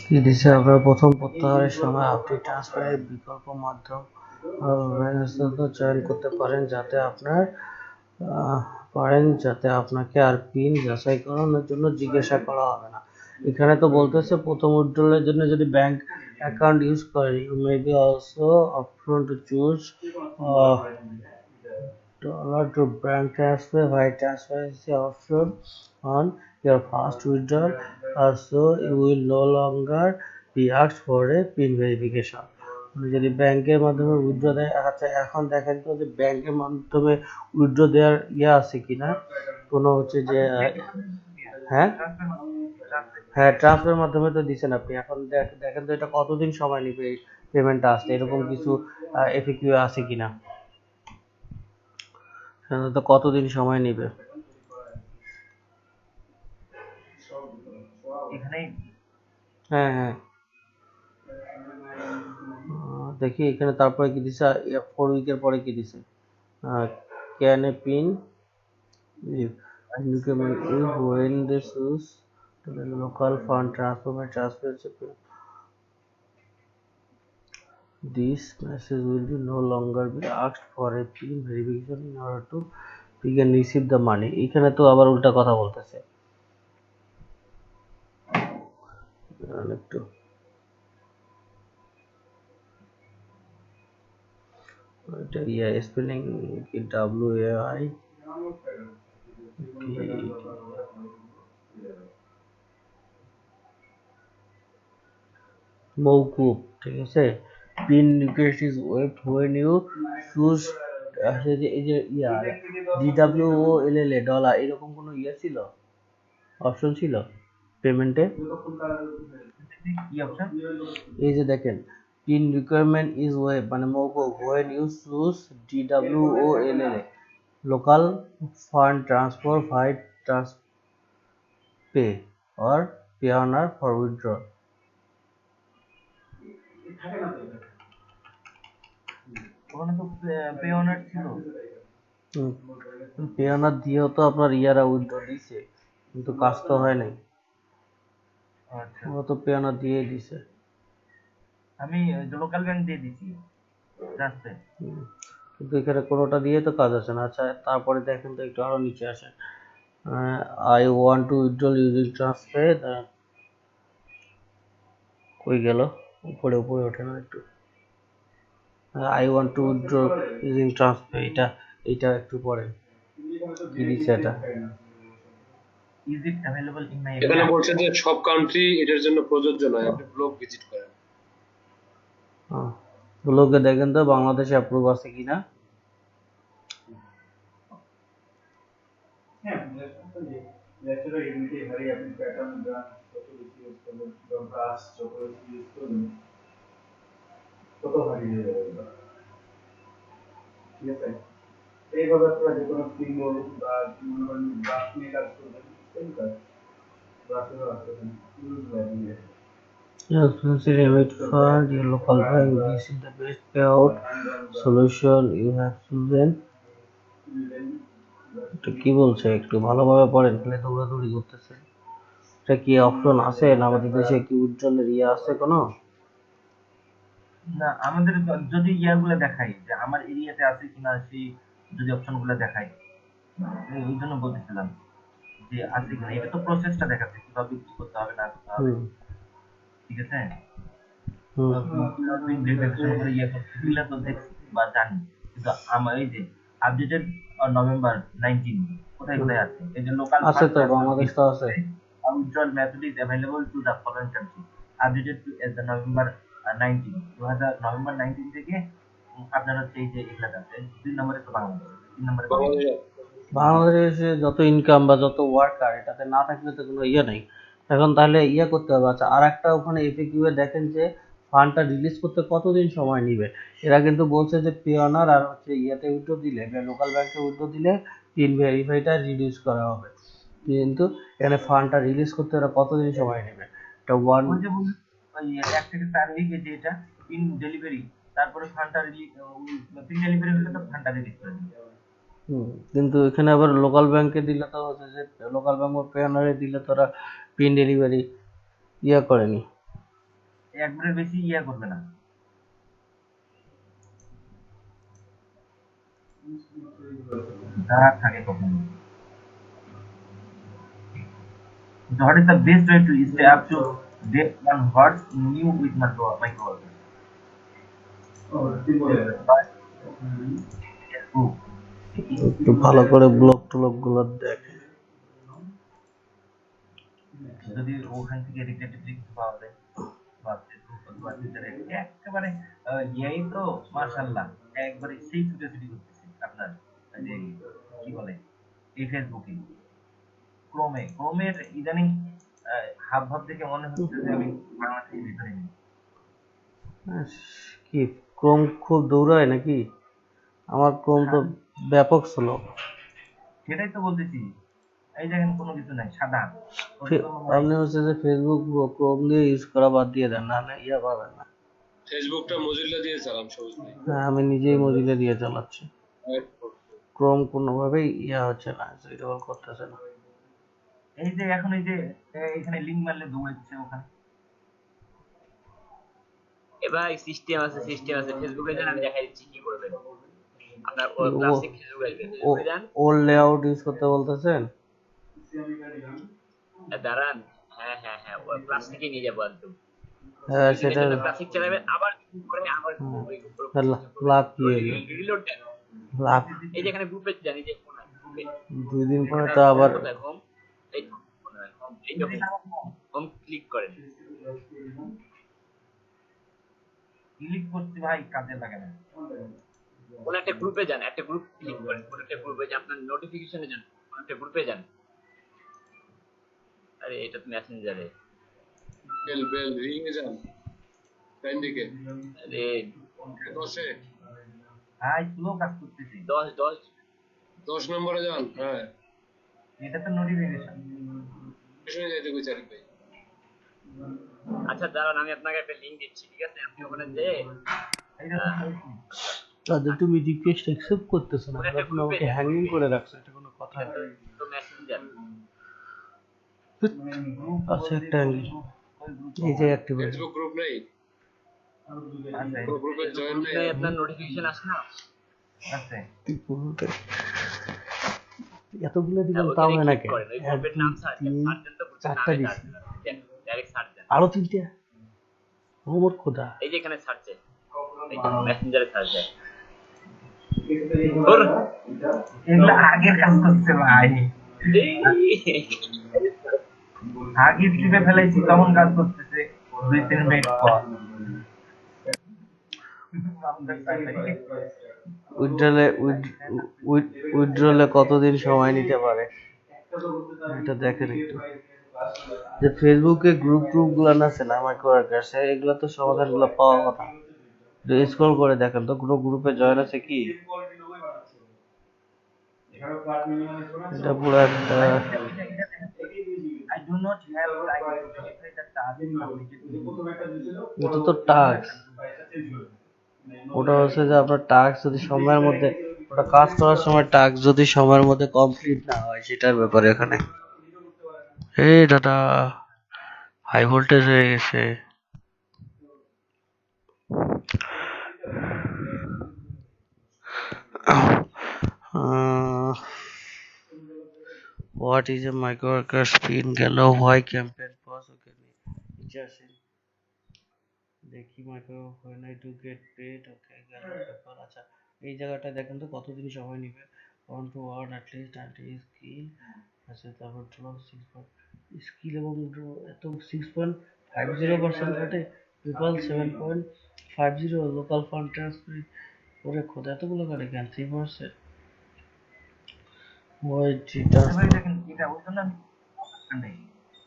কি দিছে আপনার প্রথম প্রত্যাহারের সময় আপনি ট্রান্সফারের বিকল্প মাধ্যম চয়ন করতে পারেন যাতে আপনাকে আর পিন যাচাইকরণের জন্য জিজ্ঞাসা করা হবে না। এখানে তো বলতেছে প্রথম উইথড্রলের জন্য যদি ব্যাংক অ্যাকাউন্ট ইউজ করেন, you may be also option to choose dollar to bank transfer while transfer is the option on your first withdrawal. Also, you will no longer be asked for a PIN verification. যদি ব্যাংকের মাধ্যমে withdraw দেয়, আচ্ছা এখন দেখেন তো যে ব্যাংকের মাধ্যমে উইথড্র দেওয়ার আছে কিনা কোনো হচ্ছে যে হ্যাঁ হ্যাঁ ট্রান্সফারের মাধ্যমে তো দিচ্ছেন আপনি। এখন দেখেন তো এটা কতদিন সময় নিবে এই পেমেন্টটা আসতে, এরকম কিছু এফিকিউ আছে কিনা, সাধারণত কতদিন সময় নিবে হ্যাঁ হ্যাঁ দেখি এখানে তারপরে কি দিছে, 4 উইকের পরে কি দিছে, can A pin increment if when they choose to the local fund transfer this message will be no longer be asked for a PIN verification in order to begin receive the money। এখানে তো আবার উল্টা কথা বলতেছে একটু এটা spelling কি WAI মৌকুব, ঠিক আছে। Pin request is waved when you choose এই যে DWOLLA ডলার এরকম কোনো ছিল, অপশন ছিল পেমেন্টে। এই যে দেখেন পিন রিকোয়ারমেন্ট ইজ ওয়েব মানে মৌকুব when you choose DWOLLA local fund transfer by pay or pioneer for withdrawal। Payoneer দিয়েও তো আপনার ইয়ারা উইথড্র দিছে কিন্তু কাজ তো হয় নাই, ও তো পেওনার দিয়ে দিছে। আমি লোকাল ব্যাংক দিয়ে দিছি কিন্তু এখানে কোনোটা দিয়ে তো কাজ আছে না। আচ্ছা তারপরে দেখেন তো একটু আরো নিচে আসেন, I want to withdrawal using transfer, কই গেল, উপরে উপরে ওঠে না একটু, I want to withdraw using transfer, এটা একটু পরে কি দিচ্ছে এটা, is it available in my এখানে বলছে যে সব কান্ট্রি এটার জন্য প্রযোজ্য নয়, আপনি ব্লগ ভিজিট করেন। ব্লগে দেখেন তো বাংলাদেশে অ্যাপ্রুভ আছে কিনা। এইভাবে আপনারা যে কোনো ফিল্ম বা ব্রাশ নিয়ে কাজ করবেন, সেম কাজ ব্রাশেরও আছে ইউজ লাগে। Yes, consider remit fund your local bank. This is the best payout solution you have chosen. এটা কি বলছে একটু ভালোভাবে পড়েন, খালি দৌড়াদৌড়ি করতেছে। এটা কি অপশন আছে না আমাদের দেশে কি উজ্জ্বলের আছে কোনো? না আমাদের যদি ইয়াগুলো দেখাই যে আমার এরিয়াতে আছে কিনা, সেই যদি অপশনগুলো দেখাই, ওই জন্য বলতেছিলাম যে আছে কিনা। এটা তো প্রসেসটা দেখাচ্ছে কিভাবে কি করতে হবে না করতে হবে, ঠিক আছে। ইয়ে তো দেখছি বা জানি, কিন্তু আমার এই যে আপডেটেড নভেম্বর 19 কোথায় কোথায় আছে, এই যে লোকাল আছে তো বাংলাদেশ তো আছে। withdrawal method is available to the following country updated to as the November 19 November 19 থেকে আপনার হচ্ছে এই যে এগুলা আছে। 2 নম্বরে তো বাংলাদেশ, 3 নম্বরে বাংলাদেশে যত ইনকাম বা যত ওয়ার্কার এটাতে না থাকলে তো কোনো নাই। এখন তাহলে করতে হবে। আচ্ছা আর একটা ওখানে এফএকিউ এ দেখেন যে ফান্ডটা রিলিজ করতে কতদিন সময় নিবে। এরা কিন্তু বলছে যে পিওনার আর হচ্ছে উইথড্র দিলে, লোকাল ব্যাংকে উইথড্র দিলে পিন ভেরিফাইটা রিডিউস করা হবে, কিন্তু এখানে ফান্ডটা রিলিজ করতে এরা কতদিন সময় নেবে। এটা ওয়ান ওই 1 থেকে 4 উইক যে এটা পিন ডেলিভারি, তারপরে ফান্ডটা রিলিজ, পিন ডেলিভারি হলে তো ফান্ডটা রিলিজ করে দিবে। কিন্তু এখানে আবার লোকাল ব্যাংকে দিলে তো হচ্ছে যে লোকাল ব্যাংক বা পেওনারে দিলে তো ওরা পিন ডেলিভারি ইয়া করেনি। একবারের বেশি ইয়া করবে না। দাঁড়া থাকে কখনো। So what is the best way to stay up to date on what's new with microworkers? Facebook, একটু ভালো করে ব্লগ টলগ গুলো দেখে। যদি ওখান থেকে রিলেটেড কিছু পাওয়া যায় বা ফেসবুক অথবা টুইটারে একেবারে ইয়াই তো মাশাআল্লাহ একবারে সেই ছুটাছুটি করতেছে আপনার এই যে কি বলে এই ফেসবুকে ক্রোমের ইদানিং হাব ভাব দেখে মনে হচ্ছে যে আমি বাংলাদেশের ভিতরে নেই। আহ, কি ক্রোম খুব দৌড়ায় নাকি? আমার ক্রোম তো ব্যাপক স্লো। সেটাই তো বলতেছি, এই দেখেন কোনো কিছু নাই, সাদা। আপনি হচ্ছে যে ফেসবুক ক্রোম দিয়ে ইউজ করা বাদ দিয়ে দেন, নাহলে ইয়া পাবেন না। ফেসবুকটা মজিলা দিয়ে চালান সহজ নেই। হ্যাঁ, আমি নিজেই মজিলা দিয়ে চালাচ্ছি। ক্রোম কোনোভাবেই ইয়া হচ্ছে না, সুইটেবল করতেছে না। এই যে এখন এই যে এখানে লিংক মারলে দৌড়াচ্ছে ওখানে। এবার সিস্টেম আছে ফেসবুকে যান, আমি দেখাই দিচ্ছি কি করবেন। আপনার ক্লাসিক ফেসবুক আসবে, ফেসবুকে যান, ওল্ড লেআউট ইউজ করতে বলতেছেন? দাঁড়ান, হ্যাঁ ওই ক্লাস থেকে নিয়ে যাবো একদম। হ্যাঁ, সেটা ক্লাসিক চালাবেন, আবার করে আবার লাভ কি হলো? রিলোড দেন, লাভ এই যে এখানে গ্রুপে জানি যে গ্রুপে 2 দিন পরে তো আবার হোম, এই হোম ক্লিক করেন, ক্লিক করছি ভাই, কাজে লাগে না। কোন একটা গ্রুপে যান, একটা গ্রুপ ক্লিক করেন, কোন একটা গ্রুপে যান, আপনার নোটিফিকেশনে যান, কোন একটা গ্রুপে যান। আরে এটা তো মেসেঞ্জারে, বেল রিং এ যান ডান দিকে। আরে 10 এ ভাই স্লো কাজ করতেছি। 10 নম্বরে যান। হ্যাঁ, এটা তো নোটিফিকেশন। পিছনে যাইতে কই চারি ভাই। আচ্ছা দাঁড়ান, আমি আপনাকে একটা লিংক দিচ্ছি, ঠিক আছে? আপনি ওখানে যে এটা তো বলছি। তাদের তুমি রিকোয়েস্ট অ্যাকসেপ্ট করতেছ না, আপনি আমাকে হ্যাঙ্গিং করে রাখছো, এটা কোনো কথা? তো মেসেঞ্জার আচ্ছা, একটা এই যে অ্যাক্টিভ ফেসবুক গ্রুপ নাই, গ্রুপে জয়েন নাই। আপনার নোটিফিকেশন আসে না? আছে। এতগুলো দিলাম তাও হয় না কেন? ওই গ্রুপের নাম সার্চ দেন, তো গ্রুপের 4টা নামে দিছি, ডাইরেক্ট সার্চ দেন, আরো 3টে। ওমর খোদা, এই যে এখানে সার্চে, এই যে মেসেঞ্জারে সার্চ দেন। এগুলো আগের কাজ করছে ভাই, আগে টিপে ফেলাইছি তখন কাজ করতেছে 2-3 মিনিট পর। উইথড্রলে কতদিন সময় নিতে পারে এটা দেখেন একটু। যে ফেসবুকে গ্রুপ গুলো আছে না, মাইক্রোওয়ার্কার্স, এগুলো তো সমাধান গুলো পাওয়ার কথা। স্ক্রল করে দেখেন তো কোনো গ্রুপে জয়েন আছে কি? এটা পুরো একটা I do not have time to verify the task completed. এটা তো টাস্ক, ওটা হচ্ছে যে আপনার টাস্ক যদি সময়ের মধ্যে, ওটা কাজ করার সময় টাস্ক যদি সময়ের মধ্যে কমপ্লিট না হয় সেটার ব্যাপারে এখানে। এই দাদা হাই ভোল্টেজ হয়ে গেছে। What is a microworker spin গেল? Why campaign pause? Okay, নিচে আসেন দেখি micro when I do get paid. Okay, গেল ব্যাপার। আচ্ছা, এই জায়গাটা দেখেন তো কতদিন সময় নিবে। on to earn at least 20 skill। আচ্ছা, তারপর স্কিল এবং এত 6.50% ঘটে, পিপল 7.50, লোকাল ফান্ড ট্রান্সফার করে খোদা এতগুলো কাটে কেন? 3%। ওই ভাই দেখেন এটা ওই জন্য নেই,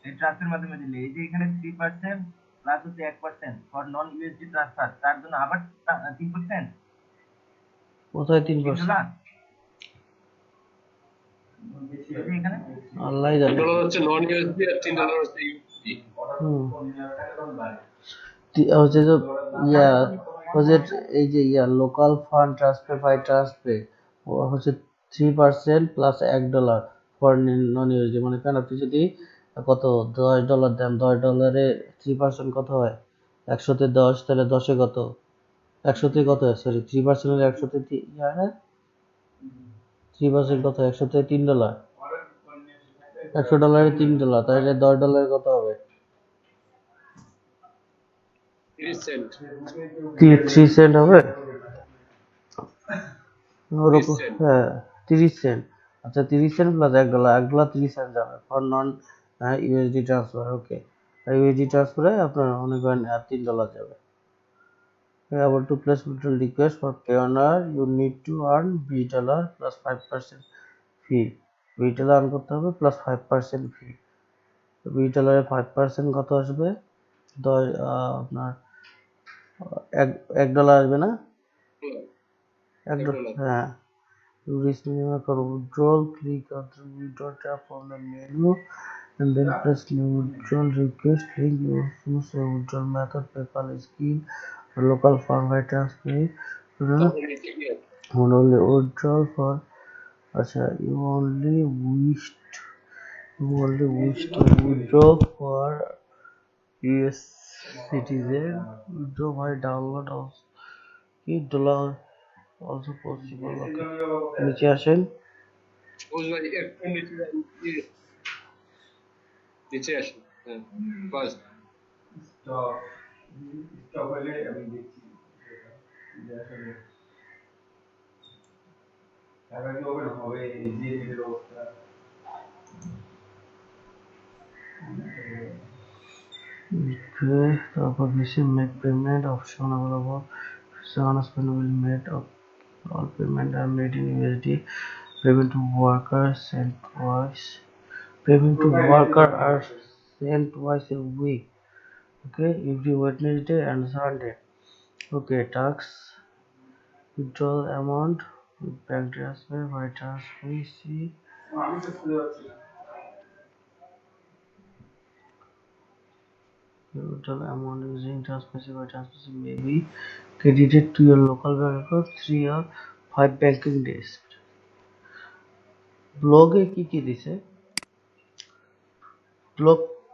এই ট্রান্সফারের মাধ্যমে দিলে এই যে এখানে 3% প্লাস হচ্ছে 1% ফর নন ইউএসডি ট্রান্সফার, তার জন্য আবার 3%। কোথায় 3%? এখানে আল্লাহ জানে। $1 হচ্ছে নন ইউএসডি আর $3 হচ্ছে ইউএসডি। হচ্ছে যে ইয়া হচ্ছে এই যে yeah local fund transfer by transfer হচ্ছে 3% প্লাস $1 ফর নন ইউএসডি। মানে কেন আপনি যদি কত $10 দেন, $10 3% কত হয়? 100-তে 10, তাহলে 10-এ কত? 100-তে কত হয়? সরি 3% হলে 100-তে হয় না? 3% কত? 100-তে $3, $100 $3, তাহলে $10 কত হবে? 30 সেন্ট 3 সেন্ট হবে ওরকম। 30 সেন্ট হ্যাঁ 30 সেন্ট। আচ্ছা 30 সেন্ট প্লাস $1, $1 30 সেন্ট যাবে for non USD transfer. Okay, USD ট্রান্সফারে আপনার মনে করেন $3 যাবে। About to place withdrawal request for pioneer, you need to earn $20 plus 5% fee. $20 earn করতে হবে প্লাস 5% ফি। $20 5% কত আসবে? আপনার $1 আসবে না? $1, হ্যাঁ। To reach minimum account withdrawal, click on the withdraw tab from the menu and then press new withdrawal request link. You choose a withdrawal method, PayPal, Scheme, or local firm by transfer. Only withdrawal for you only wish to withdraw for US citizen. Withdraw by download of $8 also possible. Okay, নিচে আসেন। সবুজ ভাই একটু নিচে আসুন। হ্যাঁ বাস stock stock হলে আমি দেখছি যে আসলে টাকা কি ওপেন হবে, যে রেটের অবস্থা। Okay, তারপর বেশি make payment option available. So announcement will made of all payment are made in USD. Payment to worker sent twice. Payment to worker are sent twice a week. Okay, every Wednesday and Sunday. Okay, tax withdrawal amount with bank transfer by transfer. See আমি তো খুঁজে পাচ্ছি না। withdrawal amount using transfer by transfer may be credited to your local bank account 3 or 5 banking days. ব্লগে কি কি দিছে?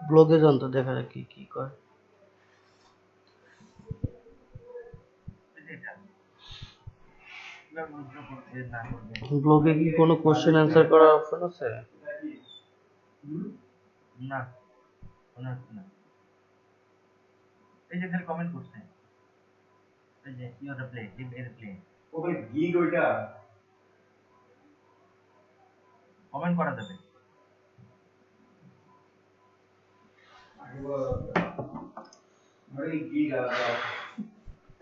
ব্লগে জানতো দেখা যাক কি কি কয়। এটা কিভাবে withdraw করবে না করবে। ব্লগে কি কোনো কোশ্চেন অ্যান্সার করার অপশন আছে? না মনে হচ্ছে না। এই যে খালি কমেন্ট করছে, এই যে ইউর প্লে এর প্লে ও ভাই গিগ ওইটা কমেন্ট করা যাবে। আরে গিগ আলাদা।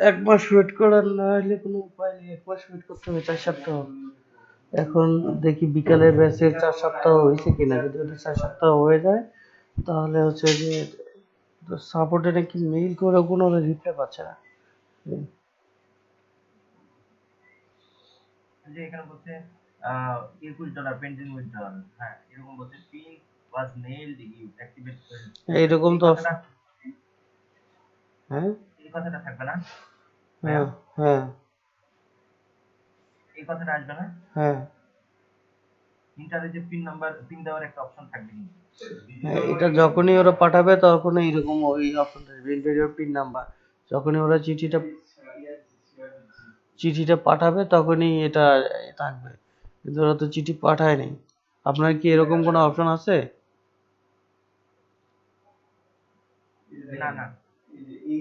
1 মাস ওয়েট করার না হলে কোনো উপায় নেই। 1 মাস ওয়েট করতে হবে, 4 সপ্তাহ। এখন দেখি বিকালের ব্যাচে 4 সপ্তাহ হয়েছে কিনা। যদি ওটা 4 সপ্তাহ হয়ে যায় তাহলে হচ্ছে যে সাপোর্টে নাকি মেইল করে কোনো রিপ্লাই পাচ্ছে না। যে এখানে বলছে $21 পেন্ডিং উইথড্রয়াল। হ্যাঁ এরকম বলছে pin was nailed you activate. এইরকম এই তো কথাটা হ্যাঁ এই কথাটা থাকবে না, হ্যাঁ হ্যাঁ এই কথাটা আসবে না। হ্যাঁ ইন্টারে যে পিন নাম্বার পিন দেওয়ার একটা অপশন থাকবে কিন্তু। হ্যাঁ, এটা যখনই ওরা পাঠাবে তখনই এরকম ওই অপশন থাকবে, ইন্টেরিয়র পিন নাম্বার। যখনই ওরা চিঠিটা পাঠাবে তখনই এটা থাকবে, কিন্তু ওরা তো চিঠি পাঠায়নি। আপনার কি এরকম কোনো অপশন আছে? না না এই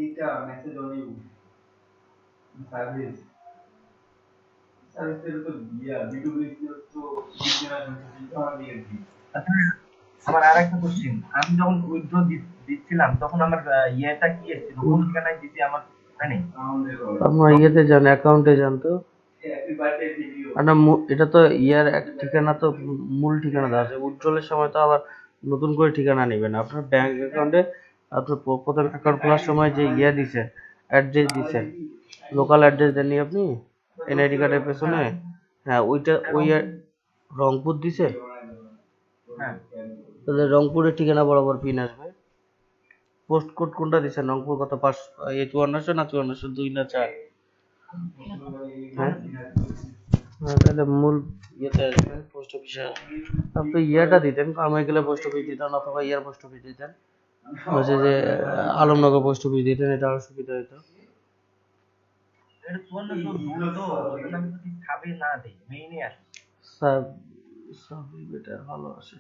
এইটা মেসেজ অন ইউ সার্ভিস সার্ভিসের তো দিয়া বিটুবি তো বিজনেস তো আমার দিয়ে দিই। আচ্ছা, আমার আরেকটা কোশ্চেন, আমি যখন উইথড্র দিচ্ছিলাম তখন আমার ইয়েটা কি এসেছিল, কোন ঠিকানায় দিছি আমার জানি। আপনার ইয়েতে যান, অ্যাকাউন্টে যান তো। হ্যাপি বার্থডে ভিডিও আর না, এটা তো ইয়ার এক ঠিকানা, তো মূল ঠিকানা দেওয়া আছে। উইথড্রলের সময় তো আবার নতুন করে ঠিকানা নেবেন। আপনার ব্যাংক অ্যাকাউন্টে আপনার প্রথম অ্যাকাউন্ট খোলার সময় যে ইয়ে দিছেন, অ্যাড্রেস দিছেন, লোকাল অ্যাড্রেস দেননি আপনি এনআইডি কার্ডের পেছনে? হ্যাঁ ওইটা ওই রংপুর দিছে, হ্যাঁ তাহলে রংপুরের ঠিকানা বরাবর পিন আসবে। পোস্ট কোড কোনটা দিছেন? রংপুর কত? 5400 না 5402 না 4? হ্যাঁ তাহলে মূল ইয়েতে আসবে, পোস্ট অফিসে আসবে। আপনি ইয়েটা দিতেন, কারমাইকেলে পোস্ট অফিস দিতেন অথবা ইয়ার পোস্ট অফিস দিতেন, হচ্ছে যে আলমনগর পোস্ট অফিস দিতেন, এটা আরো সুবিধা হতো। এটা 5400 দূর তো, ওই জন্য আমি যদি সাবে না দেই, মেইনে আসি। সাব সাব বেটার ভালো আছে,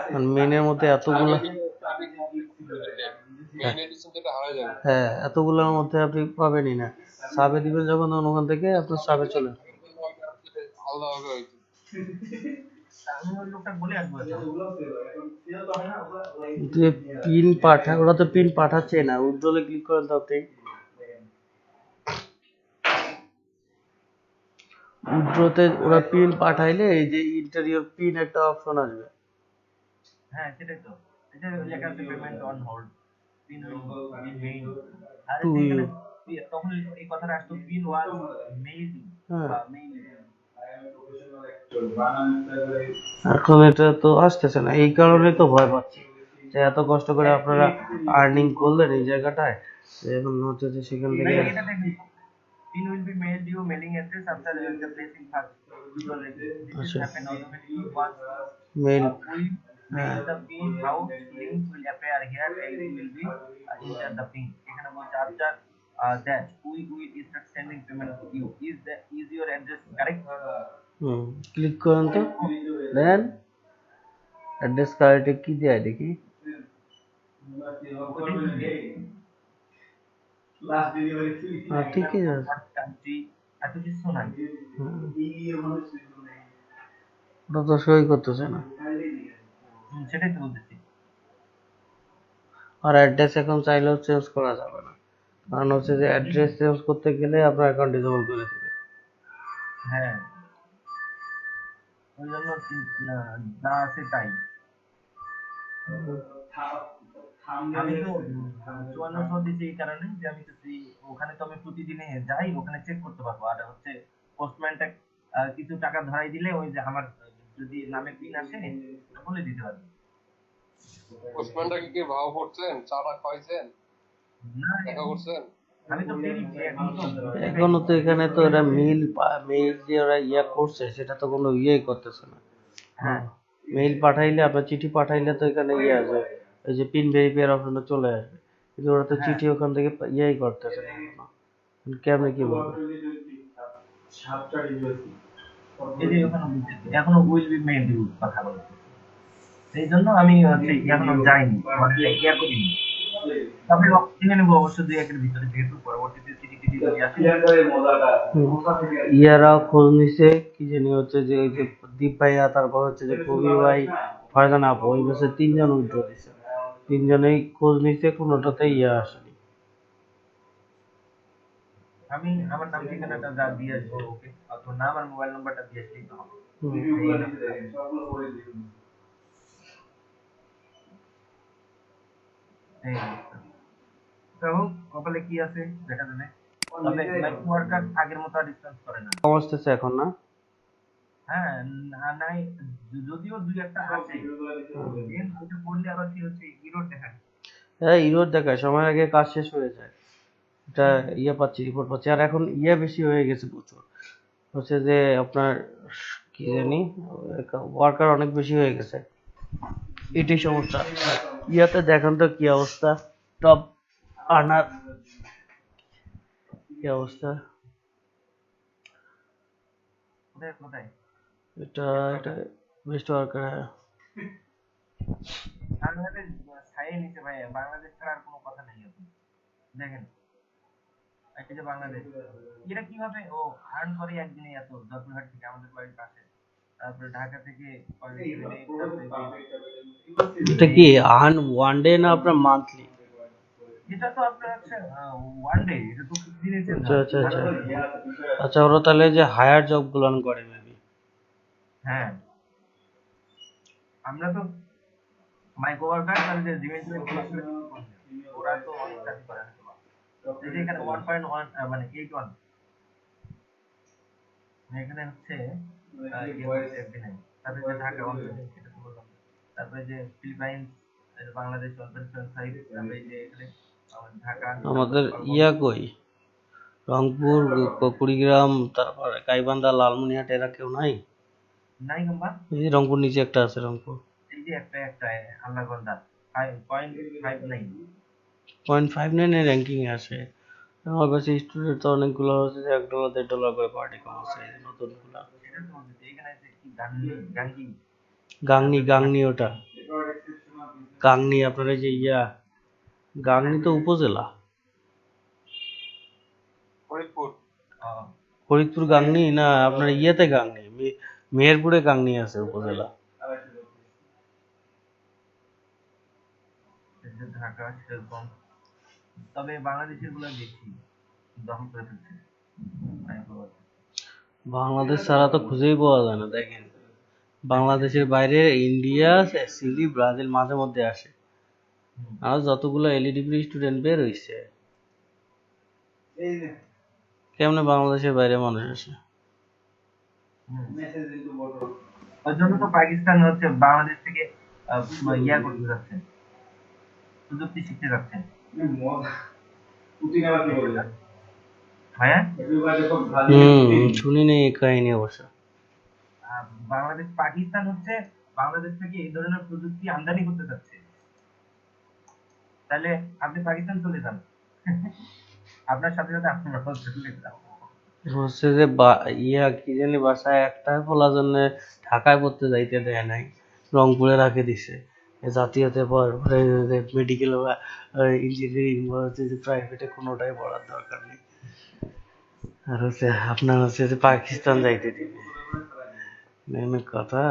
কারণ মেইনের মধ্যে এতগুলো, মেইন এডিশন যেটা হারা যাবে। হ্যাঁ এতগুলোর মধ্যে আপনি পাবেনই না। সাবে দিবেন যখন তখন ওখান থেকে আপনার সাবে চলে যাবে। আলাদাভাবে হয়তো। আমি ওই লোকটা বলে আসবো এখন। কিন্তু পিন পাঠা, ওরা তো পিন পাঠাচ্ছে না, উজ্জ্বলে ক্লিক করেন তো আপনি। উজ্জ্বলতে ওরা পিন পাঠাইলে এই যে ইন্টেরিয়র পিন একটা অপশন আসবে। হ্যাঁ সেটাই তো, এটা লেখা আছে payment on hold, pin main. আর টু ইউ, এখানে তখন এই কথাটা আসতো, পিন ওয়াজ মেইল হ্যাঁ বা মেইল। এখন এটা তো আসতেছে না, এই কারণে তো ভয় পাচ্ছি যে এত কষ্ট করে আপনারা আর্নিং করলেন এই জায়গাটায়, এখন হচ্ছে যে সেখান থেকে এটা দেখুন, PIN will be mailed you mailing address after the placing first withdrawal request, this is আচ্ছা happen automatically once mail, we হ্যাঁ mail the pin out, link will appear here and you will be enter the pin, এখানে বলছে after that we will start sending payment to you, is your address correct? Click করেন তো, দেন address কার্ডে কি দেয় দেখি। হ্যাঁ ঠিকই আছে, কান্ট্রি এত কিছু নাই। ওটা তো সই করতেছে না। সেটাই তো বলতেছি। আর অ্যাড্রেস এখন চাইলেও চেঞ্জ করা যাবে না, কারণ হচ্ছে যে অ্যাড্রেস চেঞ্জ করতে গেলে আপনার অ্যাকাউন্ট ডিসেবল করে দেবে। হ্যাঁ ওই জন্য যা আছে তাই। আমি তো 5400 দিচ্ছি এই কারণে যে আমি যদি ওখানে, তো আমি প্রতিদিনে যাই, ওখানে চেক করতে পারবো। আর হচ্ছে পোস্টম্যানটা কিছু টাকা ধরাই দিলে ওই যে আমার যদি নামে পিন আসে ওটা বলে দিতে পারবে। পোস্টম্যানটাকে কি ভাও করছেন, চাটা খাইছেন, না দেখা করছেন? আমি তো পেরি এখনো তো এখানে তো ওরা মেইল যে ওরা ইয়া করছে সেটা তো কোনো ইয়েই করতেছে না। হ্যাঁ মেইল পাঠাইলে, আপনার চিঠি পাঠাইলে তো এখানে ইয়ে আসবে, ওই যে পিন ভেরিফায়ার অপশনটা চলে আসবে, কিন্তু ওরা তো চিঠি ওখান থেকে ইয়েই করতেছে না এখনো। কেমনে কি বলবো, এই যে ওখানে বলতেছে, এখনো উইল বি মেড ইউ কথা বলছে, এই জন্য আমি হচ্ছে এখনো যাইনি, মানে ইয়া করিনি। তবে কিনে নেবো অবশ্য 2-1 এর ভিতরে, যেহেতু পরবর্তীতে চিঠি টিঠি যদি আসে। ইয়ারাও খোঁজ নিছে কি জানি, হচ্ছে যে ওই যে দীপ ভাইয়া, তারপর হচ্ছে যে কবির ভাই, ফারজান আপু, ওই বছর 3জন উইথড্র দিছে, 3জনেই খোঁজ নিছে, কোনোটাতে ইয়া আসেনি। আমি আমার নাম ঠিকানাটা যা দিয়ে আসবো ওকে, অথবা নাম আর মোবাইল নাম্বারটা দিয়ে আসলেই তো হবে। এই অবস্থা। তো কপালে কি আছে দেখা যাবে। তবে লাইফ ওয়ার্কার আগের মতো আর ডিসকাউন্ট করে না। অবস্থা এখন না, হ্যাঁ নাই, যদিও 2-1টা আছে, দেন ওটা করলে আবার কি হচ্ছে, ইরোর দেখায়। হ্যাঁ ইরোড দেখায়, সময়ের আগে কাজ শেষ হয়ে যায়, এটা ইয়ে পাচ্ছি, রিপোর্ট পাচ্ছি। আর এখন ইয়ে বেশি হয়ে গেছে প্রচুর, হচ্ছে যে আপনার কি জানি ওয়ার্কার অনেক বেশি হয়ে গেছে, এটাই সমস্যা। ইয়াতে দেখেন তো কি অবস্থা, টপ আর্নার কি অবস্থা। কোথায় কোথায় এটা এটা বেস্ট ওয়ার্কার, হ্যাঁ বাংলাদেশ ছাইয়ে নিচে ভাই, বাংলাদেশ ছাড়া আর কোনো কথা নেই এখন। দেখেন এই যে বাংলাদেশ, এরা কিভাবে ও আর্ন করে একদিনে এত, জয়পুরহাট থেকে আমাদের বাড়ির পাশে, তারপরে ঢাকা থেকে এটা কি ওয়ান ডে না আপনার মান্থলি? এটা তো আপনার হচ্ছে ওয়ান ডে, এটা তো দিনের জন্য। আচ্ছা আচ্ছা আচ্ছা আচ্ছা, ওরা তাহলে যে হায়ার জব গুলো করে মেবি। হ্যাঁ আমরা তো মাইক্রো ওয়ার্কার আর যে জিমেন্ট ওরা তো অনেক কাজ করে না। এই যে এখানে 1.1 মানে 81, এখানে হচ্ছে একদিনে। তারপরে যে ঢাকা 1.6, এটা তো বললাম। তারপরে যে ফিলিপাইন্স, বাংলাদেশ 1.75, তারপরে যে এখানে ঢাকা, আমাদের ইয়া কই, রংপুর, কুড়িগ্রাম, তারপর গাইবান্ধা, লালমনিরহাট এরা কেউ নাই? নাই কিংবা এই যে রংপুর নিচে একটা আছে রংপুর। এই যে একটা আল্লাহগন্ধা 5.59। 0.59 এর র্যাঙ্কিং এ আসে। আমার কাছে স্টুডেন্ট তো অনেকগুলো আছে, $1 $1.5 করে পার্টি কম আছে এই নতুনগুলা। এটা তো বলতেছি, এখানে আছে কি গাঙ্গি গাংনী ওটা গাংনী আপনার এই যে গাংনী তো উপজেলা। ফরিদপুর। ফরিদপুর গাংনী না, আপনার ইয়েতে গাংনী, মেহেরপুরে গাংনী আছে উপজেলা। ঢাকা সেরকম, তবে বাংলাদেশের গুলো বেশি দখল করে ফেলছে। বাংলাদেশ ছাড়া তো খুঁজেই পাওয়া যায় না। দেখেন বাংলাদেশের বাইরে ইন্ডিয়া, চিলি, ব্রাজিল মাঝে মধ্যে আসে। আর যতগুলো এলইডি স্টুডেন্ট বের হইছে, কেমনে বাংলাদেশের বাইরে মানুষ আসে? ওই জন্য তো পাকিস্তান হচ্ছে বাংলাদেশ থেকে ইয়া করতে যাচ্ছে, প্রযুক্তি শিখতে যাচ্ছে। ভাইয়া শুনি নেই এই কাহিনী অবশ্য। পাকিস্তান হচ্ছে বাংলাদেশ থেকে এই ধরনের প্রযুক্তি আমদানি করতে যাচ্ছে। তাহলে আপনি পাকিস্তান চলে যান, আপনার সাথে সাথে আমরা চলে যাবো। হচ্ছে যে কি জানি বাসায় একটা খোলার জন্য ঢাকায় পড়তে যাইতে দেয় নাই, রংপুরে রাখে দিছে। জাতীয়তে পরে মেডিকেল বা ইঞ্জিনিয়ারিং বা হচ্ছে যে প্রাইভেটে কোনোটাই পড়ার দরকার নেই। আর হচ্ছে আপনার হচ্ছে যে পাকিস্তান যাইতে দিবে, মেন কথা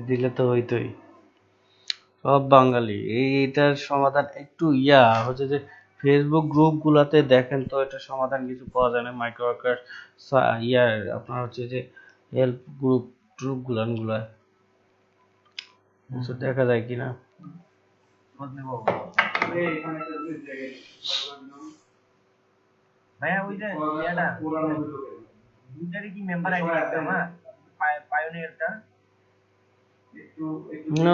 দিলে তো হইতোই। সব বাঙালি এইটার সমাধান একটু হচ্ছে যে ফেসবুক গ্রুপ গুলাতে দেখেন তো এটার সমাধান কিছু পাওয়া যায় না। মাইক্রো ওয়ার্কার আপনার হচ্ছে যে হেল্প গ্রুপ গুলা কিছু দেখা যায় কিনা। ভাইয়া ওই যে দুইটারই কি মেম্বার আইডি লাগবে আমার পায়োনিয়ারটা? না,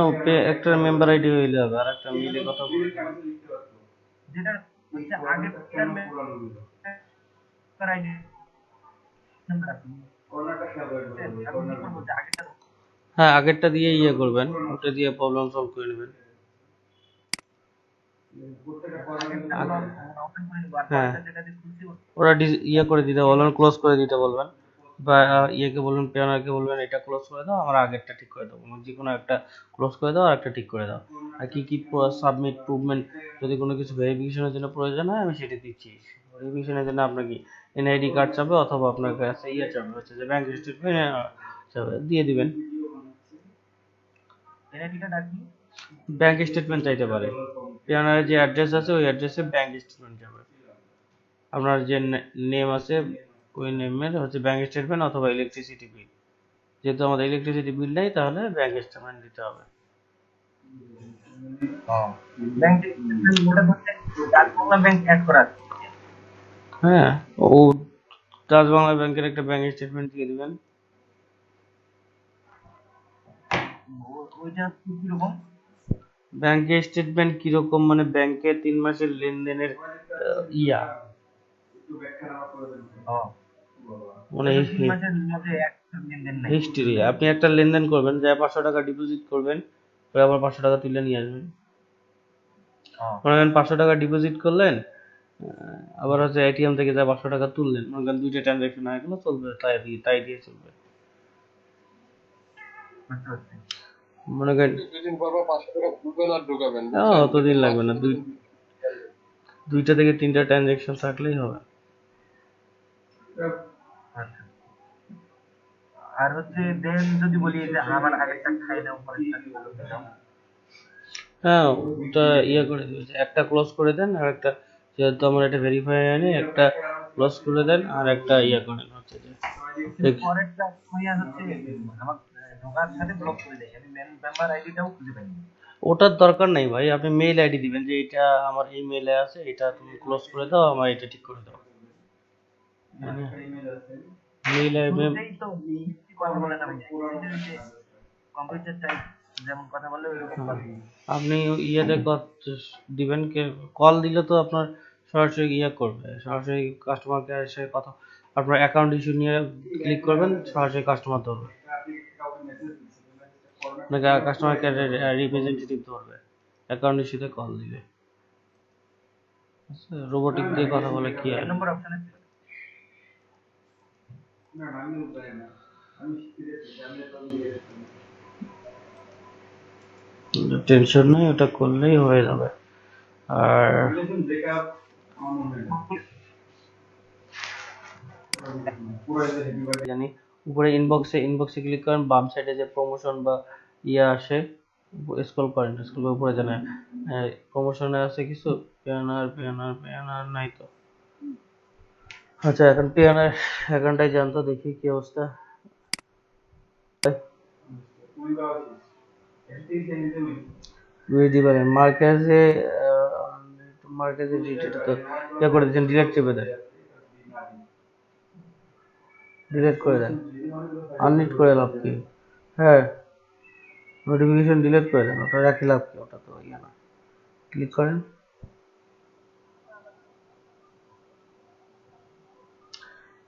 একটা মেম্বার আইডি হইলে হবে, আর একটা মিলে কথা বলতে যেটা হচ্ছে আগেরটার মেম্বার আইডি নাম্বার আছে। এখন কি করবো যে আগেরটা হ্যাঁ, আগেরটা দিয়ে করবেন, ওটা দিয়ে প্রবলেম সলভ করে নেবেন। ওপেন করে নিবো, আর হ্যাঁ, পরেরটা যেটা দিয়ে খুলছি ওরা করে দিতে বলবেন, ক্লোজ করে দিতে বলবেন, বা ইয়েকে বলবেন, পেয়ানারকে বলবেন এটা ক্লোজ করে দাও, আমার আগেরটা ঠিক করে দাও, যে কোনো একটা ক্লোজ করে দাও আর একটা ঠিক করে দাও। আর কি কি সাবমিট প্রুভমেন্ট যদি কোনো কিছু ভেরিফিকেশনের জন্য প্রয়োজন হয় আমি সেটা দিচ্ছি। ভেরিফিকেশনের জন্য আপনার কি এনআইডি কার্ড চাবে, অথবা আপনার কাছে চাবে হচ্ছে যে ব্যাংক স্টেটমেন্ট চাবে, দিয়ে দিবেন। এনআইডিটা ডাকি ব্যাংক স্টেটমেন্ট চাইতে পারে, পেয়ানারের যে অ্যাড্রেস আছে ওই অ্যাড্রেসে ব্যাংক স্টেটমেন্ট যাবে। আপনার যে নেম আছে ওই নেমের হচ্ছে ব্যাংক স্টেটমেন্ট অথবা ইলেকট্রিসিটি বিল। যেহেতু আমাদের ইলেকট্রিসিটি বিল নেই, তাহলে ব্যাংক স্টেটমেন্ট দিতে হবে। ব্যাংক স্টেটমেন্ট মোটা হচ্ছে ডাচ বাংলা ব্যাংক অ্যাড করা আছে। হ্যাঁ, ও ডাচ বাংলা ব্যাংকের একটা ব্যাংক স্টেটমেন্ট দিয়ে দিবেন। ওইটা কিরকম? ব্যাংক স্টেটমেন্ট কিরকম মানে ব্যাংকের 3 মাসের লেনদেনের মানে হিস্ট্রি। আপনি একটা লেনদেন করবেন, যা 500 টাকা ডিপোজিট করবেন, পরে আবার 500 টাকা তুলে নিয়ে আসবেন। মনে করেন 500 টাকা ডিপোজিট করলেন, আবার হচ্ছে এটিএম থেকে যা 500 টাকা তুললেন, মনে করেন দুইটা ট্রানজাকশন হয়ে গেল, চলবে, তাই দিয়ে চলবে। মনে করেন দুদিন পর 500 টাকা তুলবেন আর ঢোকাবেন, অতদিন লাগবে না, দুইটা থেকে 3টা ট্রানজাকশন থাকলেই হবে। আর হচ্ছে দেন যদি বলি যে আমার আগেরটা খাই নাও পরেরটা দাও, হ্যাঁ, ওটা করে দিবেন, একটা ক্লোজ করে দেন, আর একটা যেহেতু আমার এটা ভেরিফাই হয়নি, একটা ক্লোজ করে দেন আর একটা করেন হচ্ছে যে পরেরটা হইয়া হচ্ছে আমার ঢোকার সাথে ব্লক করে দেয়, আমি মেম্বার আইডিটাও খুঁজে পাই না। ওটার দরকার নাই ভাই, আপনি মেইল আইডি দিবেন যে এটা আমার এই মেইলে আছে, এটা তুমি ক্লোজ করে দাও, আমার এটা ঠিক করে দাও। মেইল শুরুতেই তো কথা বলে না ভাই, কম্পিউটার টাইপ যেমন কথা বলে ওইরকম আপনি দিবেন, কল দিলে তো আপনার সরাসরি ইয়ে করবে, সরাসরি কাস্টমার কেয়ারের সাথে কথা, আপনার অ্যাকাউন্ট ইস্যু নিয়ে ক্লিক করবেন, সরাসরি কাস্টমার ধরবে, আপনাকে কাস্টমার কেয়ারের রিপ্রেজেন্টেটিভ ধরবে, অ্যাকাউন্ট ইস্যুতে কল দিবে। রোবোটিক দিয়ে কথা বলে কি আর, নম্বর অপশনে ছিল। না আমি জানি না, আমি শিখেছি আমি তো দিয়েছি। টেনশন নেই, ওটা করলেই হয়ে যাবে। আর রিলেশন ব্রেকআপ অন হয়ে না পুরো যে হ্যাপি বার্থডে জানি উপরে ইনবক্সে ক্লিক করেন, বাম সাইডে যে প্রমোশন বা ইয়ে আসে, স্ক্রল করেন, স্ক্রল করে উপরে জানেন প্রমোশনে আছে কিছু, পেয়ানার নাই তো। আচ্ছা এখন পেয়ানার অ্যাকাউন্টটাই জানতো, দেখি কি অবস্থা। তুই তো আছিস এসটিস এনিতে বুঝে দিবেন মার্কেজে ডিটেটা তো ইয়ে করে দিচ্ছেন, ডিলেট চেপে দেন, ডিলেট করে দেন, আনলিট করে লাভ কি? হ্যাঁ, নোটিফিকেশন ডিলিট করে দেন, ওটা রাখি লাভ কি, ওটা তো ইয়ে না। ক্লিক করেন,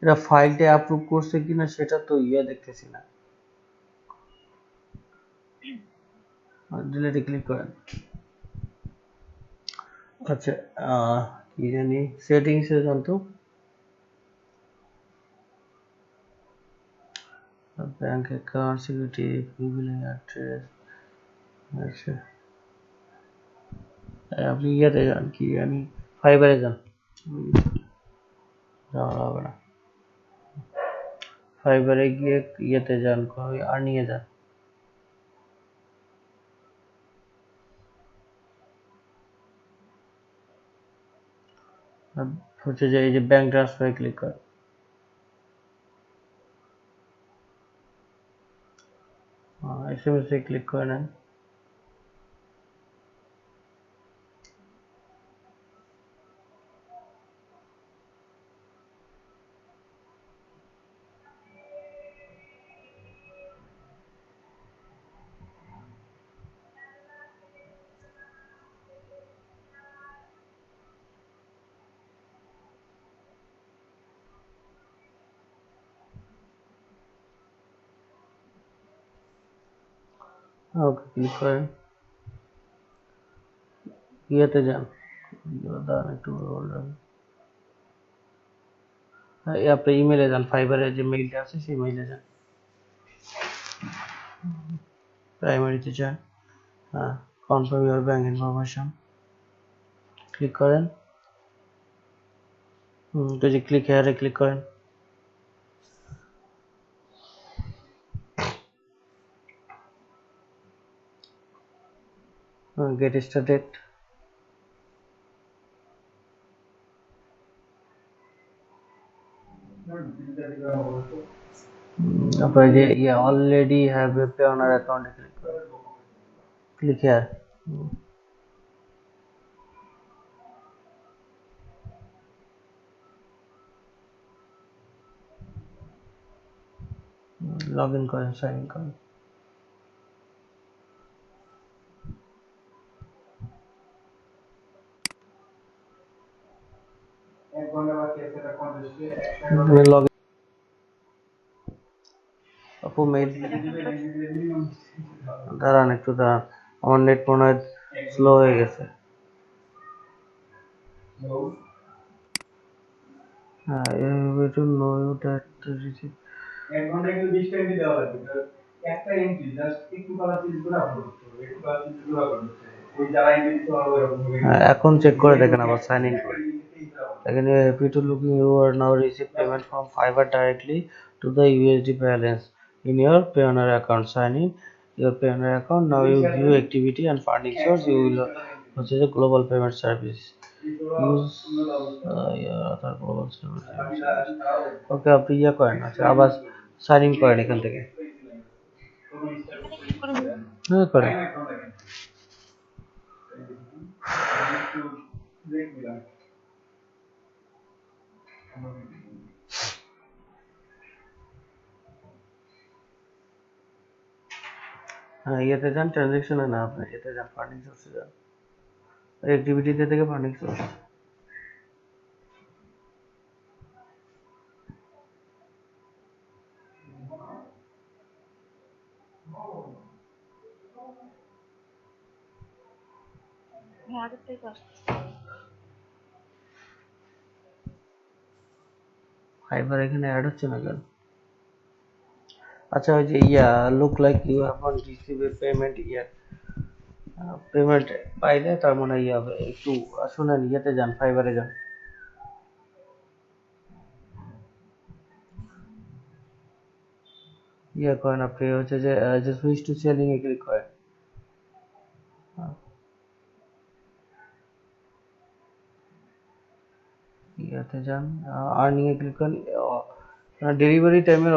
এটা ফাইলটা অ্যাপ্রুভ করছে কিনা সেটা তো ইয়ে দেখতেছি না, ডিলিটে ক্লিক করেন। আচ্ছা কি জানি সেটিংসে যান তো, bank account, security, billing address. আচ্ছা আপনি ইয়েতে যান, কি জানি ফাইবারে যান, যাওয়া হবে না, ফাইবারে গিয়ে ইয়েতে যান, আর্নিং এ যান, হচ্ছে যে এই যে ব্যাংক ট্রান্সফারে ক্লিক করেন, এসএমএস এ ক্লিক করে নেন, ওকে ক্লিক করেন, ইয়েতে যান, দাঁড়ান একটু বললাম, আপনার ইমেলে যান, ফাইবারের যে মেইলটা আছে সেই মেইলে যান, প্রাইমারিতে যান, হ্যাঁ confirm your bank information click করেন, তো যে ক্লিক হেয়ারে ক্লিক করেন, গেট স্টার্টেড, তারপরে যে ইয়ে অলরেডি হ্যাভ এ পেওনার অ্যাকাউন্টে ক্লিক করেন, ক্লিক হেয়ার, লগ ইন করেন, সাইন ইন করেন, এক ঘন্টা বাকি আছে এটা কন্টেস্টে লগ আপু মেইল, দাঁড়ান একটু দাঁড়ান, আমার নেট মনে হয় স্লো হয়ে গেছে, হ্যাঁ একটু নো দ্যাট রিসিভ, এক ঘন্টা কিন্তু 20 টাইম দেওয়া লাগবে একটা এন্ট্রি জাস্ট একটু কালার চেঞ্জ করে আপলোড করতে হবে, একটু কালার চেঞ্জ করে আপলোড করতে হবে, ওই যারা এন্ট্রি দিতে হবে এরকম হবে। এখন চেক করে দেখেন, আবার সাইন ইন করে again you are happy to looking, you are now receive payment from Fiverr directly to the USD balance in your Payoneer account, sign in your Payoneer account, now you view activity and funding source, you will which is a global payment service, use your other global service, okay আপনি ইয়ে করেন, আচ্ছা আবার sign in করেন এখান থেকে, হ্যাঁ করেন, হ্যাঁ ইয়েতে যান, ট্রানজেকশনে না, আপনি এতে যান, ফান্ডিং সোর্সে যান, অ্যাক্টিভিটিতে থেকে ফান্ডিং সোর্স, হ্যাঁ আগেরটাই তো আসতেছে। ফাইবার এখানে অ্যাড হচ্ছে না কেন? আচ্ছা ওই যে look like you have not receive a payment payment পাইলে তার মানে হবে একটু শুনেন যান ফাইবারে যান। করেন আপনি হচ্ছে যে switch to selling A click করেন। যান আর্নিং এ ক্লিক করেন। ডেলিভারি টাইমের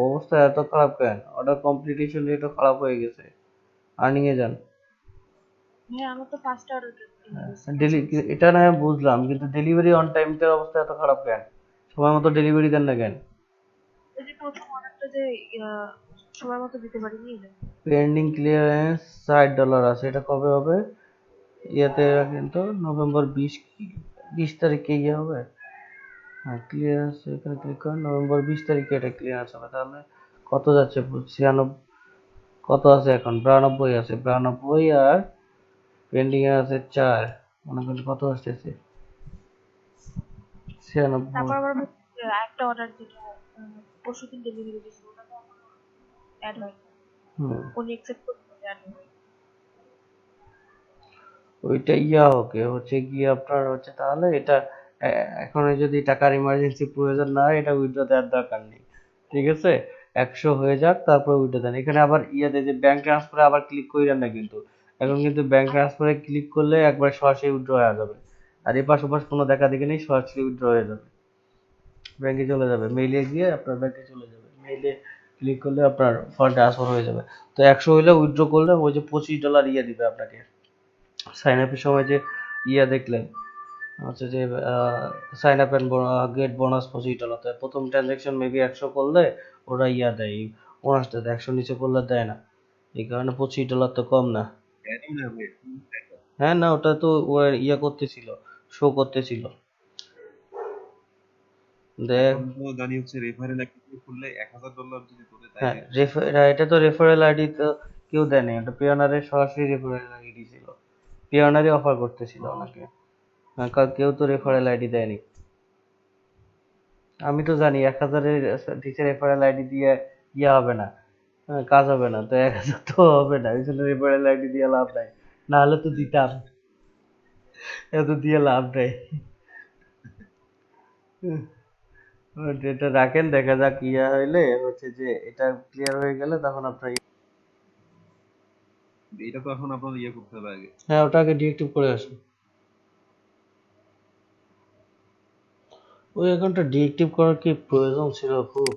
অবস্থা এত খারাপ কেন? অর্ডার কমপ্লিটেশন রেটও খারাপ হয়ে গেছে। আর্নিং এ যান। হ্যাঁ আমার তো 5টা অর্ডার এটা না হয় বুঝলাম, কিন্তু ডেলিভারি অন টাইমটার অবস্থা এত খারাপ কেন? সময় মতো ডেলিভারি দেন না কেন? ওই যে প্রথম অর্ডারটা যে সময় মতো দিতে পারিনি এটা। পেন্ডিং ক্লিয়ারেন্স $60 আছে, এটা কবে হবে? কিন্তু নভেম্বর 20 তারিখে হবে। হ্যাঁ ক্লিয়ারেন্স এখানে ক্লিক করেন, নভেম্বর 20 তারিখে এটা ক্লিয়ারেন্স হবে। তাহলে কত যাচ্ছে? 96 কত আছে এখন? 92 আছে। 92 আর পেন্ডিং এ আছে 4, মনে করেন কত আসতেছে? 96। তারপর আবার একটা অর্ডার যেটা পরশুদিন ডেলিভারি দিয়েছিল ওটা তো অ্যাড হয় উনি অ্যাকসেপ্ট করতে অ্যাড হয়। ওইটা ওকে হচ্ছে গিয়ে আপনার হচ্ছে তাহলে এটা এখন যদি টাকার ইমার্জেন্সি প্রয়োজন না হয় এটা উইথড্র দেওয়ার দরকার নেই, ঠিক আছে? 100 হয়ে যাক তারপর উইথড্র দেন। এখানে আবার যে ব্যাংক ট্রান্সফারে আবার ক্লিক করেন না কিন্তু। এখন কিন্তু ব্যাংক ট্রান্সফারে ক্লিক করলে একবার সরাসরি উইথড্র হয়ে যাবে, আর এপাশ ওপাশ কোনো দেখা দেখি নেই, সরাসরি উইথড্র হয়ে যাবে, ব্যাংকে চলে যাবে। মেইলে গিয়ে আপনার ব্যাংকে চলে যাবে, মেইলে ক্লিক করলে আপনার ফান্ড ট্রান্সফার হয়ে যাবে। তো 100 হইলে উইথড্র করলে ওই যে $25 দিবে আপনাকে। সাইন আপের সময় যে দেখলেন হচ্ছে যে sign up and get bonus $25। তো প্রথম ট্রানজাকশন মেবি 100 করলে ওরা দেয়, বোনাসটা দেয়। 100 নিচে করলে দেয় না, এই কারণে $25 তো কম না। হ্যাঁ না, ওটা তো ওরা করতেছিল, শো করতেছিল। দেখ জানি হচ্ছে রেফারেল অ্যাক্টিভিটি করলে $1000 যদি তোলে হ্যাঁ তাইলে এটা তো রেফারেল আইডি তো কেউ দেয়নি, এটা পিওনারের সরাসরি রেফারেল আইডি ছিল, পিওনারই অফার করতেছিল ওনাকে। কেউ তো রেফারেল আইডি দেয়নি। আমি তো জানি 1000-এর নিচে রেফারেল আইডি দিয়ে হবে না, কাজ হবে না। তো 1000 তো হবে না, ওই জন্য রেফারেল আইডি দিয়ে লাভ নাই, না হলে তো দিতাম, এত দিয়ে লাভ নাই। এটা রাখেন, দেখা যাক হইলে হচ্ছে যে এটা ক্লিয়ার হয়ে গেলে তখন আপনার এটা তো এখন আপনার করতে হবে আগে। হ্যাঁ ওটাকে ডিএক্টিভ করে আসুন। ওই অ্যাকাউন্টটা ডিএক্টিভ করার কি প্রয়োজন ছিল খুব?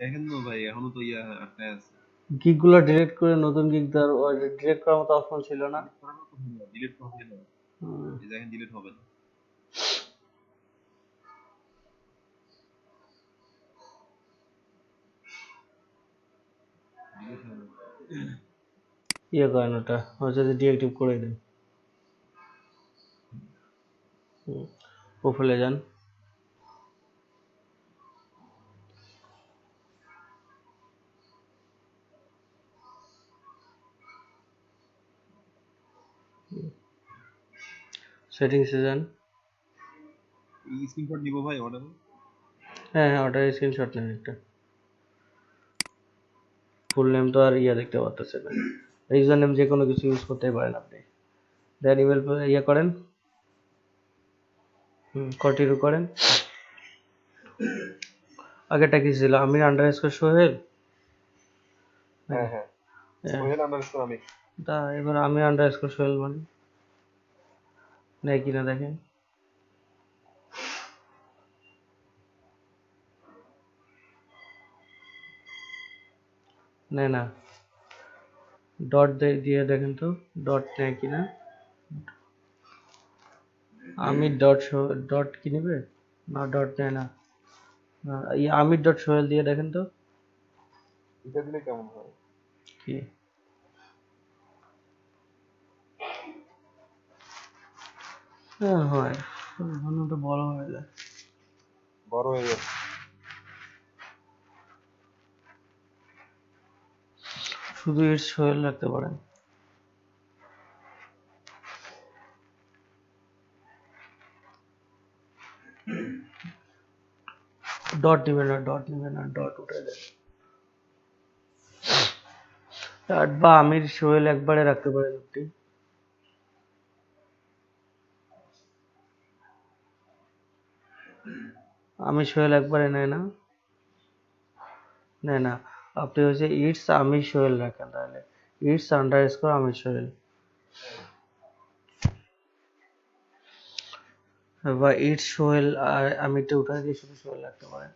এখন তো ভাই এখনো তো আটকায় আছে। গিগ গুলো ডিলিট করে নতুন গিগ দেওয়ার ডিলিট করার মতো অপশন ছিল না? ডিলিট করা হবে না, এই দেখেন ডিলিট হবে না। করেন ওটা হচ্ছে যে ডিএক্টিভ করে দেন। প্রোফাইলে যান, সেটিংসে যান। স্ক্রিনশট নিব ভাই অর্ডার। হ্যাঁ হ্যাঁ ওটার স্ক্রিনশট নেন একটা। ফুল নেম তো আর দেখতে পারতেছে না, ইউজার নেম যে কোনো কিছু ইউজ করতে পারেন আপনি। দেন ইমেল করেন, কন্টিনিউ করেন। আগেটা কি ছিল? আমির আন্ডারস্কোর সোহেল। হ্যাঁ হ্যাঁ সোহেল আন্ডারস্কোর আমি। তা এবার আমির আন্ডারস্কোর সোহেল মানে নেই কিনা দেখেন। নেয় না, ডট দিয়ে দেখেন তো ডট নেয় কিনা। আমির ডট কি নেবে? না ডট নেয় না। আমির ডট সোহেল দিয়ে দেখেন তো। এটা দিলে কেমন হয়? কি হ্যাঁ হয়, ঘনটা বড় হয়ে যায়, বড় হয়ে যাচ্ছে। শুধু এর সোহেল রাখতে পারেন। ডট নিবে না, ডট উঠে দেয়। বা আমির সোহেল একবারে রাখতে পারেন আপনি। আমির সোহেল একবারে নেয় না, আপনি হচ্ছে ইটস আমির সোহেল রাখেন, তাহলে ইটস আন্ডারস্কোর আমির সোহেল, বা ইটস সোহেল, আর আমিরটা উঠে দিয়ে শুধু সোহেল রাখতে পারেন।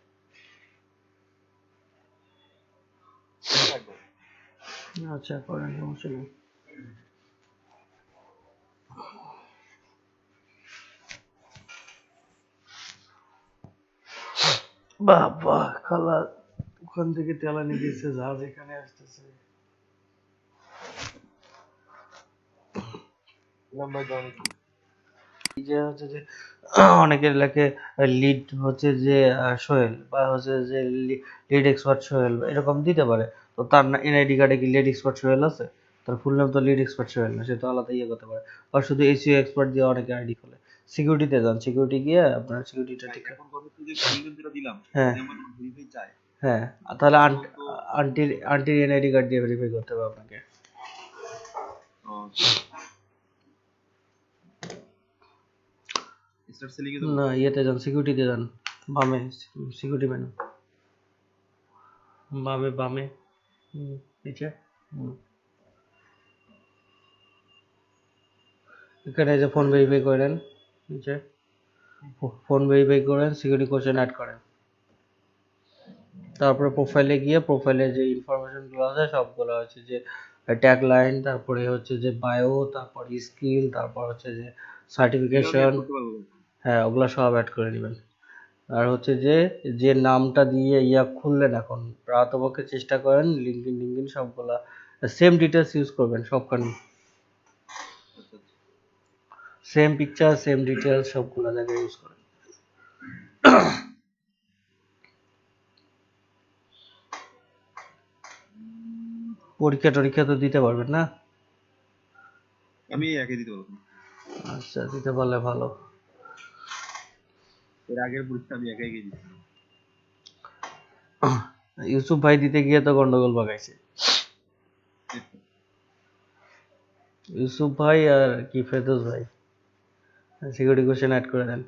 আচ্ছা করেন, সমস্যা নেই। বাবা খালা ওখান থেকে তেলানি দিয়েছে, জাহাজ এখানে আসতেছে। এই যে হচ্ছে যে অনেকের লেখে লিড হচ্ছে যে সোহেল, বা হচ্ছে যে লিড এক্সপার্ট সোহেল, এরকম দিতে পারে। তো তার এনআইডি কার্ডে কি লিড এক্সপার্ট সোহেল আছে? তার ফুল নাম তো লিড এক্সপার্ট সোহেল না, সে তো আলাদা ইয়ে করতে পারে। বা শুধু এসইও এক্সপার্ট দিয়ে অনেকে আইডি খোলে। সিকিউরিটিতে যান, সিকিউরিটি গিয়ে আপনার সিকিউরিটিটা ঠিক এখন কথা হচ্ছে যে সিঙ্গেল যেটা দিলাম হ্যাঁ যদি আমার ভেরিফাই চায় হ্যাঁ, তাহলে তখন তো আন্টির এনআইডি কার্ড দিয়ে ভেরিফাই করতে হবে আপনাকে। স্টার্ট সেলিং এ না, ইয়েতে যান, সিকিউরিটিতে যান, বামে সিকিউরিটি মেনু, বামে নিচে, এখানে যে ফোন ভেরিফাই করেন, নিচে ফোন ভেরিফাই করেন, সিকিউরিটি কোশ্চেন অ্যাড করেন। তারপরে প্রোফাইলে গিয়ে প্রোফাইলে যে ইনফরমেশনগুলো আছে সবগুলো হচ্ছে যে ট্যাগ লাইন, তারপরে হচ্ছে যে বায়ো, তারপর স্কিল, তারপর হচ্ছে যে সার্টিফিকেশন, হ্যাঁ ওগুলো সব অ্যাড করে নেবেন। আর হচ্ছে যে যে নামটা দিয়ে ইয়া খুললেন, এখন প্রাতপক্ষে চেষ্টা করেন লিঙ্কডিন সবগুলা সেম ডিটেলস ইউজ করবেন সবখানে, সেম পিকচার সেম ডিটেলস সবগুলা জায়গায় ইউজ করেন। পরীক্ষা তো দিতে পারবেন না? আমি একাই দিতে পারবো। আচ্ছা, দিতে পারলে ভালো। এর আগের পরীক্ষা আমি একাই গিয়ে দিচ্ছি। ইউসুফ ভাই দিতে গিয়ে তো গন্ডগোল পাকাইছে। ইউসুফ ভাই আর কি ফেরদৌস ভাই, সিকিউরিটি কোশ্চেন অ্যাড করে দেন।